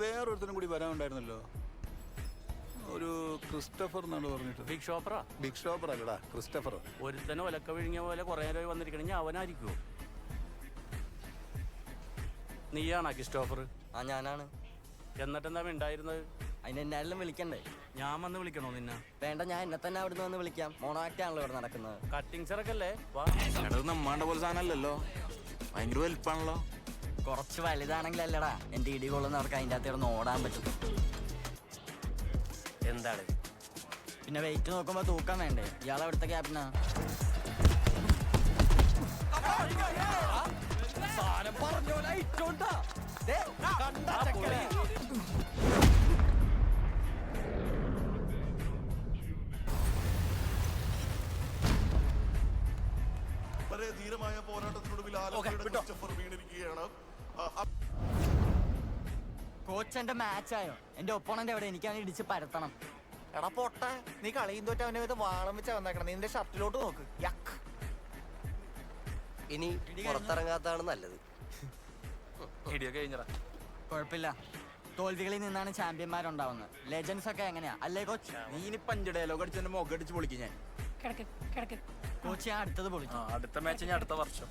വേറൊരുത്തനും കൂടി വരാനുണ്ടായിരുന്നല്ലോ, ഒരു ക്രിസ്റ്റഫർ എന്നാണ് പറഞ്ഞിട്ട്. ബിഗ് ഷോപ്പറാ? ബിഗ് ഷോപ്പർ അല്ലടാ, ക്രിസ്റ്റഫർ. ഒരുത്തനും ഒലക്ക വിഴുങ്ങിയ പോലെ കുറെ നേരം വന്നിരിക്കണെങ്കിൽ അവനായിരിക്കുമോ? നീയാണോ ക്രിസ്റ്റോഫർ? ആ ഞാനാണ്. എന്നിട്ടെന്താ ഉണ്ടായിരുന്നത്? അതിന് എന്നാലും വിളിക്കണ്ടേ? ഞാൻ വന്ന് വിളിക്കണോ നിന്നെ? വേണ്ട, ഞാൻ എന്നെ തന്നെ അവിടുന്ന് വന്ന് വിളിക്കാം. മോണോ ആക്ട് ആണല്ലോ ഇവിടെ നടക്കുന്നത്. കട്ടിങ്സ് ഇറക്കല്ലേ? നമ്മാണ്ട പോലെ സാധനമല്ലല്ലോ, ഭയങ്കര വലിപ്പാണല്ലോ. കുറച്ച് വലുതാണെങ്കിലല്ലടാ എന്റെ ഇടി കൊള്ളുന്നവർക്ക് അതിൻ്റെ അകത്ത് കിടന്ന് ഓടാൻ പറ്റും. എന്താണ് പിന്നെ വെയിറ്റ് നോക്കുമ്പോ തൂക്കാൻ വേണ്ടേ? ഇയാളെ അവിടുത്തെ ക്യാപ്റ്റനാ. വളരെ ധീരമായ പോരാട്ടത്തിനൊടുവിൽ ആലപ്പുഴയുടെ ക്രിസ്റ്റഫർ വീണിരിക്കുകയാണ്. കോച്ച് എന്റെ മാച്ചായോ? എന്റെ ഒപ്പോണന്റ് എവിടെ? എനിക്കാണ് ഇടിച്ച് പരത്തണം. എടാ പൊട്ട, നീ കളിയും തോറ്റ് അവന്റെ വീട് വാളം വെച്ചാ വന്നേക്കണം. നീ നിന്റെ ഷർട്ടിലോട്ട് നോക്ക്. യക്ക്. ഇനി പുറത്തിറങ്ങാത്തതാണ് നല്ലത്. ഇടിയൊക്കെ കഴിഞ്ഞടാ. കുഴപ്പമില്ല, തോൽവികളിൽ നിന്നാണ് ചാമ്പ്യന്മാരുണ്ടാവുന്നത്. ലെജൻസ് ഒക്കെ എങ്ങനെയാ അല്ലേ കോച്ച്? നീ ഇനി പഞ്ച് ഡയലോഗ് അടിച്ച് മുഖം അടിച്ച് പൊളിക്കും ഞാൻ. കോച്ച് ഞാൻ അടുത്തത് പൊളിക്കും. അടുത്ത മാച്ച് ഞാൻ അടുത്ത വർഷം.